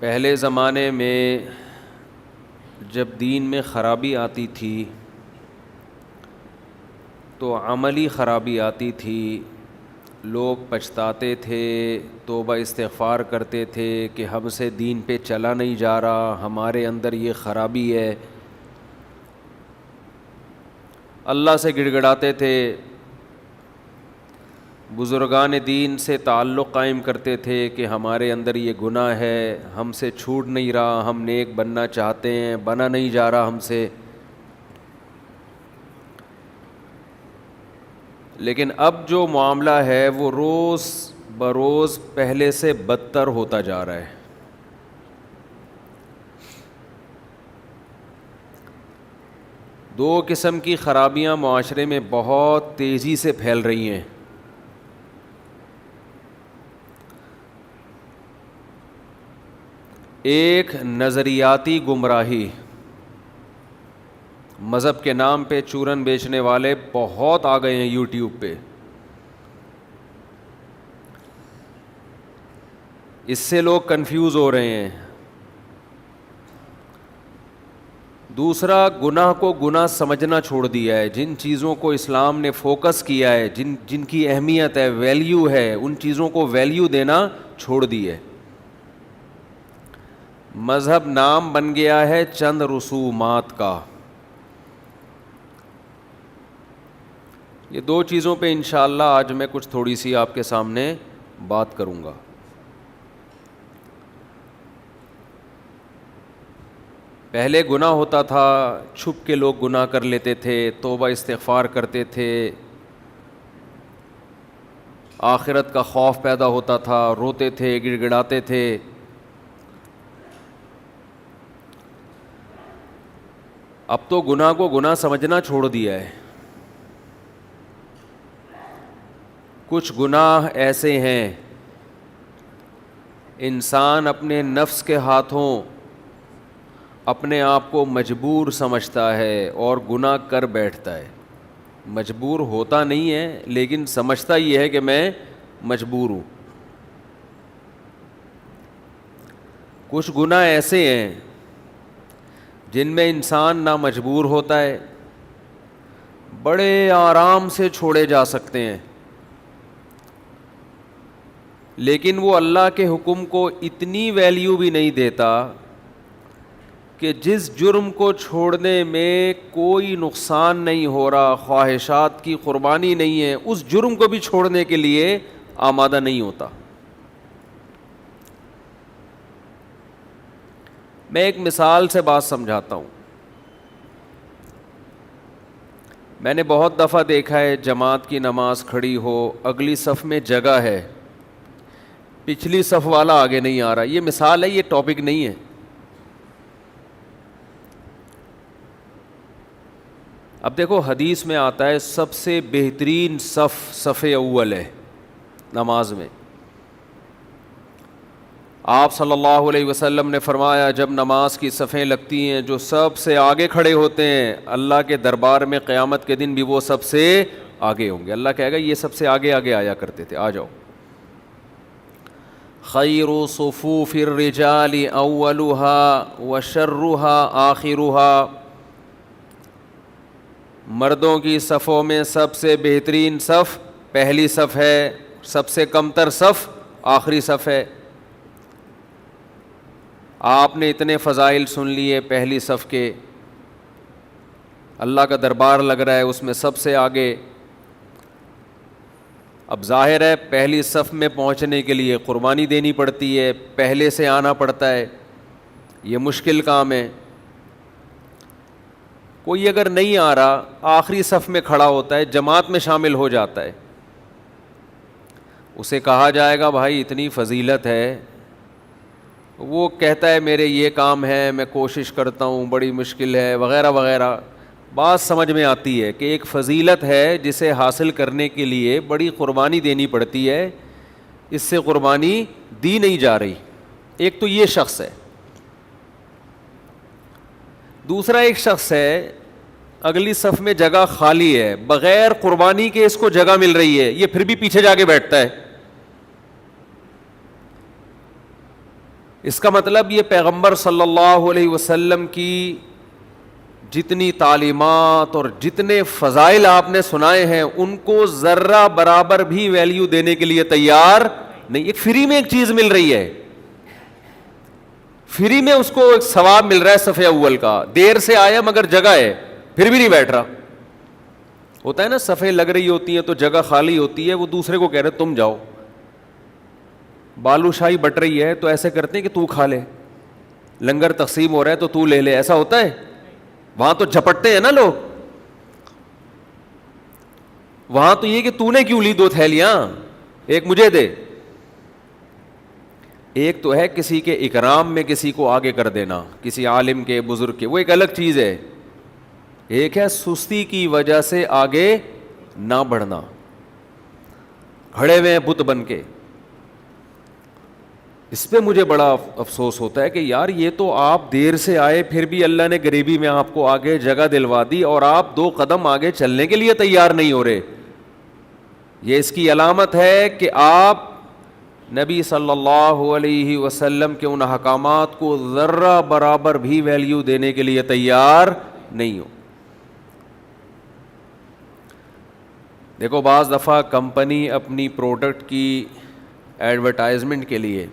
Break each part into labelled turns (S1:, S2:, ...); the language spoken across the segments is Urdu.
S1: پہلے زمانے میں جب دین میں خرابی آتی تھی تو عملی خرابی آتی تھی، لوگ پچھتاتے تھے، توبہ استغفار کرتے تھے کہ ہم سے دین پہ چلا نہیں جا رہا، ہمارے اندر یہ خرابی ہے، اللہ سے گڑ گڑاتے تھے، بزرگان دین سے تعلق قائم کرتے تھے کہ ہمارے اندر یہ گناہ ہے، ہم سے چھوٹ نہیں رہا، ہم نیک بننا چاہتے ہیں، بنا نہیں جا رہا ہم سے۔ لیکن اب جو معاملہ ہے وہ روز بروز پہلے سے بدتر ہوتا جا رہا ہے۔ دو قسم کی خرابیاں معاشرے میں بہت تیزی سے پھیل رہی ہیں۔ ایک نظریاتی گمراہی، مذہب کے نام پہ چورن بیچنے والے بہت آ گئے ہیں یوٹیوب پہ، اس سے لوگ کنفیوز ہو رہے ہیں۔ دوسرا، گناہ کو گناہ سمجھنا چھوڑ دیا ہے، جن چیزوں کو اسلام نے فوکس کیا ہے، جن کی اہمیت ہے، ویلیو ہے، ان چیزوں کو ویلیو دینا چھوڑ دی ہے۔ مذہب نام بن گیا ہے چند رسومات کا۔ یہ دو چیزوں پہ انشاءاللہ آج میں کچھ تھوڑی سی آپ کے سامنے بات کروں گا۔ پہلے گناہ ہوتا تھا، چھپ کے لوگ گناہ کر لیتے تھے، توبہ استغفار کرتے تھے، آخرت کا خوف پیدا ہوتا تھا، روتے تھے، گڑ گڑاتے تھے۔ اب تو گناہ کو گناہ سمجھنا چھوڑ دیا ہے۔ کچھ گناہ ایسے ہیں انسان اپنے نفس کے ہاتھوں اپنے آپ کو مجبور سمجھتا ہے اور گناہ کر بیٹھتا ہے۔ مجبور ہوتا نہیں ہے لیکن سمجھتا یہ ہے کہ میں مجبور ہوں۔ کچھ گناہ ایسے ہیں جن میں انسان نہ مجبور ہوتا ہے، بڑے آرام سے چھوڑے جا سکتے ہیں، لیکن وہ اللہ کے حکم کو اتنی ویلیو بھی نہیں دیتا کہ جس جرم کو چھوڑنے میں کوئی نقصان نہیں ہو رہا، خواہشات کی قربانی نہیں ہے، اس جرم کو بھی چھوڑنے کے لیے آمادہ نہیں ہوتا۔ میں ایک مثال سے بات سمجھاتا ہوں۔ میں نے بہت دفعہ دیکھا ہے جماعت کی نماز کھڑی ہو، اگلی صف میں جگہ ہے، پچھلی صف والا آگے نہیں آ رہا۔ یہ مثال ہے، یہ ٹاپک نہیں ہے۔ اب دیکھو حدیث میں آتا ہے سب سے بہترین صف صف اول ہے نماز میں۔ آپ صلی اللہ علیہ وسلم نے فرمایا جب نماز کی صفیں لگتی ہیں، جو سب سے آگے کھڑے ہوتے ہیں اللہ کے دربار میں قیامت کے دن بھی وہ سب سے آگے ہوں گے۔ اللہ کہے گا یہ سب سے آگے آگے آیا کرتے تھے، آ جاؤ۔ خیر صفوف الرجال اولها وشرها آخرها، مردوں کی صفوں میں سب سے بہترین صف پہلی صف ہے، سب سے کمتر صف آخری صف ہے۔ آپ نے اتنے فضائل سن لیے پہلی صف کے، اللہ کا دربار لگ رہا ہے اس میں سب سے آگے۔ اب ظاہر ہے پہلی صف میں پہنچنے کے لیے قربانی دینی پڑتی ہے، پہلے سے آنا پڑتا ہے، یہ مشکل کام ہے۔ کوئی اگر نہیں آ رہا آخری صف میں کھڑا ہوتا ہے، جماعت میں شامل ہو جاتا ہے، اسے کہا جائے گا بھائی اتنی فضیلت ہے، وہ کہتا ہے میرے یہ کام ہے، میں کوشش کرتا ہوں، بڑی مشکل ہے وغیرہ وغیرہ۔ بات سمجھ میں آتی ہے کہ ایک فضیلت ہے جسے حاصل کرنے کے لیے بڑی قربانی دینی پڑتی ہے، اس سے قربانی دی نہیں جا رہی۔ ایک تو یہ شخص ہے. دوسرا ایک شخص ہے اگلی صف میں جگہ خالی ہے, بغیر قربانی کے اس کو جگہ مل رہی ہے, یہ پھر بھی پیچھے جا کے بیٹھتا ہے. اس کا مطلب یہ پیغمبر صلی اللہ علیہ وسلم کی جتنی تعلیمات اور جتنے فضائل آپ نے سنائے ہیں ان کو ذرہ برابر بھی ویلیو دینے کے لیے تیار نہیں. ایک فری میں ایک چیز مل رہی ہے, فری میں اس کو ایک ثواب مل رہا ہے صف اول کا, دیر سے آیا مگر جگہ ہے پھر بھی نہیں بیٹھ رہا. ہوتا ہے نا, صفیں لگ رہی ہوتی ہیں تو جگہ خالی ہوتی ہے, وہ دوسرے کو کہہ رہے تم جاؤ. بالو شاہی بٹ رہی ہے تو ایسے کرتے ہیں کہ تو کھا لے, لنگر تقسیم ہو رہا ہے تو تو لے لے, ایسا ہوتا ہے. وہاں تو جھپٹتے ہیں نا لوگ, وہاں تو یہ کہ تو نے کیوں لی 2 تھیلیاں, ایک مجھے دے. ایک تو ہے کسی کے اکرام میں کسی کو آگے کر دینا, کسی عالم کے, بزرگ کے, وہ ایک الگ چیز ہے. ایک ہے سستی کی وجہ سے آگے نہ بڑھنا, کھڑے ہوئے ہیں بت بن کے. اس پہ مجھے بڑا افسوس ہوتا ہے کہ یار یہ تو آپ دیر سے آئے پھر بھی اللہ نے غریبی میں آپ کو آگے جگہ دلوا دی اور آپ 2 قدم آگے چلنے کے لیے تیار نہیں ہو رہے. یہ اس کی علامت ہے کہ آپ نبی صلی اللہ علیہ وسلم کے ان احکامات کو ذرہ برابر بھی ویلیو دینے کے لیے تیار نہیں ہو. دیکھو بعض دفعہ کمپنی اپنی پروڈکٹ کی ایڈورٹائزمنٹ کے لیے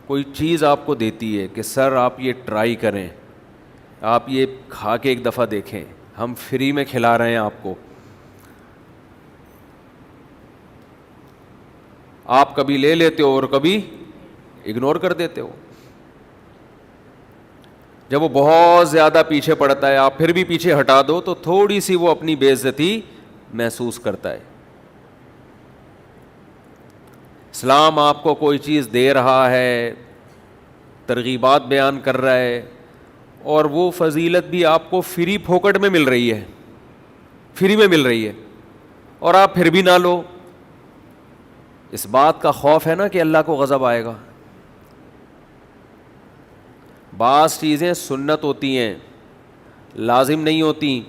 S1: کوئی چیز آپ کو دیتی ہے کہ سر آپ یہ ٹرائی کریں, آپ یہ کھا کے ایک دفعہ دیکھیں, ہم فری میں کھلا رہے ہیں آپ کو. آپ کبھی لے لیتے ہو اور کبھی اگنور کر دیتے ہو. جب وہ بہت زیادہ پیچھے پڑتا ہے آپ پھر بھی پیچھے ہٹا دو تو تھوڑی سی وہ اپنی بے عزتی محسوس کرتا ہے. اسلام آپ کو کوئی چیز دے رہا ہے, ترغیبات بیان کر رہا ہے, اور وہ فضیلت بھی آپ کو فری پھوکٹ میں مل رہی ہے, فری میں مل رہی ہے, اور آپ پھر بھی نہ لو. اس بات کا خوف ہے نا کہ اللہ کو غضب آئے گا. بعض چیزیں سنت ہوتی ہیں, لازم نہیں ہوتی,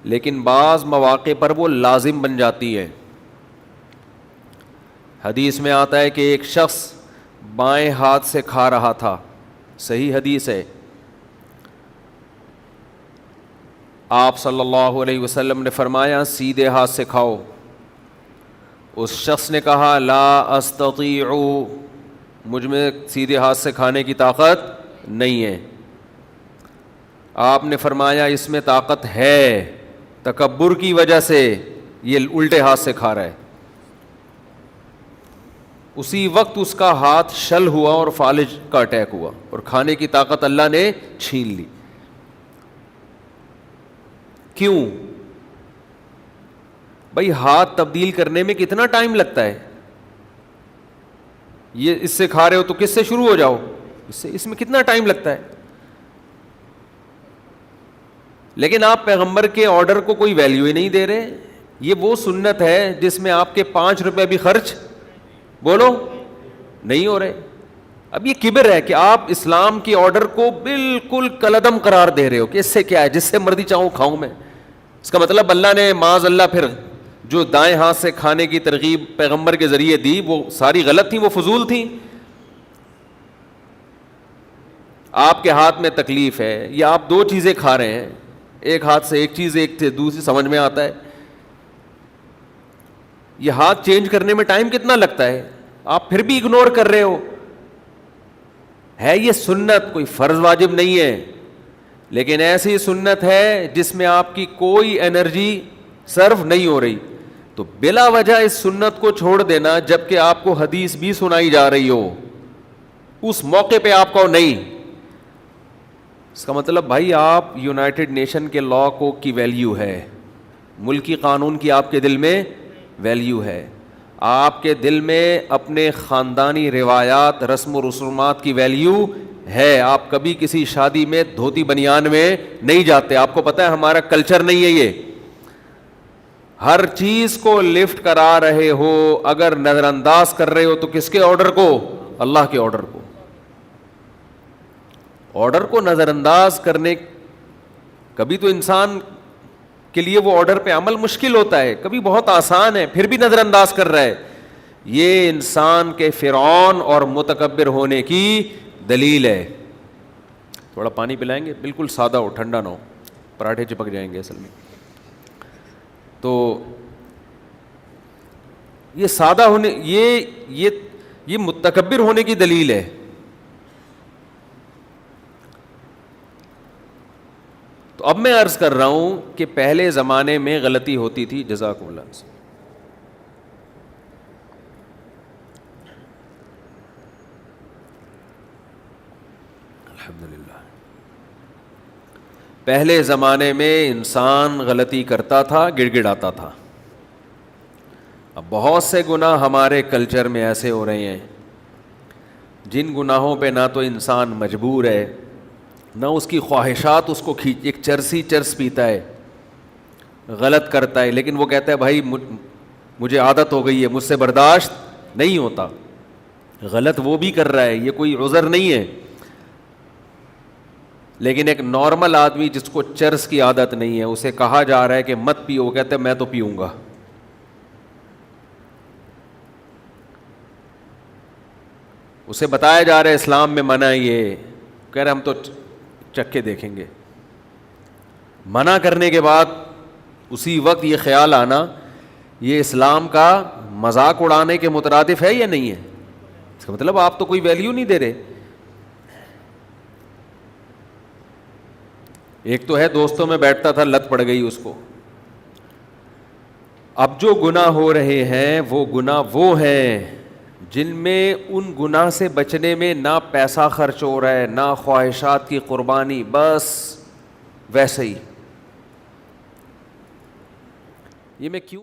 S1: لیکن بعض مواقع پر وہ لازم بن جاتی ہے. حدیث میں آتا ہے کہ ایک شخص بائیں ہاتھ سے کھا رہا تھا, صحیح حدیث ہے. آپ صلی اللہ علیہ وسلم نے فرمایا سیدھے ہاتھ سے کھاؤ. اس شخص نے کہا لا استطیع, مجھ میں سیدھے ہاتھ سے کھانے کی طاقت نہیں ہے. آپ نے فرمایا اس میں طاقت ہے, تکبر کی وجہ سے یہ الٹے ہاتھ سے کھا رہا ہے. اسی وقت اس کا ہاتھ شل ہوا اور فالج کا اٹیک ہوا اور کھانے کی طاقت اللہ نے چھین لی. کیوں بھائی؟ ہاتھ تبدیل کرنے میں کتنا ٹائم لگتا ہے؟ یہ اس سے کھا رہے ہو تو کس سے شروع ہو جاؤ, اس میں کتنا ٹائم لگتا ہے. لیکن آپ پیغمبر کے آرڈر کو کوئی ویلیو ہی نہیں دے رہے. یہ وہ سنت ہے جس میں آپ کے 5 روپے بھی خرچ بولو نہیں ہو رہے. اب یہ کبر ہے کہ آپ اسلام کی آرڈر کو بالکل کلعدم قرار دے رہے ہو کہ اس سے کیا ہے, جس سے مرضی چاہوں کھاؤں میں. اس کا مطلب اللہ نے معاذ اللہ پھر جو دائیں ہاتھ سے کھانے کی ترغیب پیغمبر کے ذریعے دی وہ ساری غلط تھیں, وہ فضول تھیں. آپ کے ہاتھ میں تکلیف ہے یا آپ 2 چیزیں کھا رہے ہیں, ایک ہاتھ سے ایک چیز ایک سے دوسری سمجھ میں آتا ہے. یہ ہاتھ چینج کرنے میں ٹائم کتنا لگتا ہے, آپ پھر بھی اگنور کر رہے ہو. ہے یہ سنت, کوئی فرض واجب نہیں ہے, لیکن ایسی سنت ہے جس میں آپ کی کوئی انرجی صرف نہیں ہو رہی. تو بلا وجہ اس سنت کو چھوڑ دینا جبکہ آپ کو حدیث بھی سنائی جا رہی ہو, اس موقع پہ آپ کو نہیں. اس کا مطلب بھائی آپ یونائٹڈ نیشن کے لا کو کی ویلیو ہے, ملکی قانون کی آپ کے دل میں ویلیو ہے, آپ کے دل میں اپنے خاندانی روایات رسم و رسومات کی ویلیو ہے. آپ کبھی کسی شادی میں دھوتی بنیان میں نہیں جاتے, آپ کو پتہ ہے ہمارا کلچر نہیں ہے یہ. ہر چیز کو لفٹ کرا رہے ہو, اگر نظر انداز کر رہے ہو تو کس کے آرڈر کو؟ اللہ کے آرڈر کو. آرڈر کو نظر انداز کرنے، کبھی تو انسان کے لیے وہ آرڈر پہ عمل مشکل ہوتا ہے، کبھی بہت آسان ہے، پھر بھی نظر انداز کر رہا ہے. یہ انسان کے فرعون اور متکبر ہونے کی دلیل ہے. تھوڑا پانی پلائیں گے؟ بالکل سادہ ہو، ٹھنڈا نہ ہو، پراٹھے چپک جائیں گے اصل میں. تو یہ سادہ ہونے، یہ متکبر ہونے کی دلیل ہے. تو اب میں عرض کر رہا ہوں کہ پہلے زمانے میں غلطی ہوتی تھی. جزاکم اللہ. الحمدللہ. پہلے زمانے میں انسان غلطی کرتا تھا، گڑ گڑاتا تھا. اب بہت سے گناہ ہمارے کلچر میں ایسے ہو رہے ہیں جن گناہوں پہ نہ تو انسان مجبور ہے، نہ اس کی خواہشات اس کو کھینچ. ایک چرس پیتا ہے، غلط کرتا ہے، لیکن وہ کہتا ہے بھائی مجھے عادت ہو گئی ہے، مجھ سے برداشت نہیں ہوتا. غلط وہ بھی کر رہا ہے، یہ کوئی عذر نہیں ہے. لیکن ایک نارمل آدمی جس کو چرس کی عادت نہیں ہے، اسے کہا جا رہا ہے کہ مت پیو، وہ کہتا ہے میں تو پیوں گا. اسے بتایا جا رہا ہے اسلام میں منع ہے، یہ کہہ رہے ہم تو چکھ کے دیکھیں گے. منع کرنے کے بعد اسی وقت یہ خیال آنا، یہ اسلام کا مذاق اڑانے کے مترادف ہے یا نہیں ہے؟ اس کا مطلب آپ تو کوئی ویلیو نہیں دے رہے. ایک تو ہے دوستوں میں بیٹھتا تھا، لت پڑ گئی اس کو. اب جو گناہ ہو رہے ہیں وہ گناہ وہ ہیں جن میں ان گناہ سے بچنے میں نہ پیسہ خرچ ہو رہا ہے، نہ خواہشات کی قربانی، بس ویسے ہی. یہ میں کیوں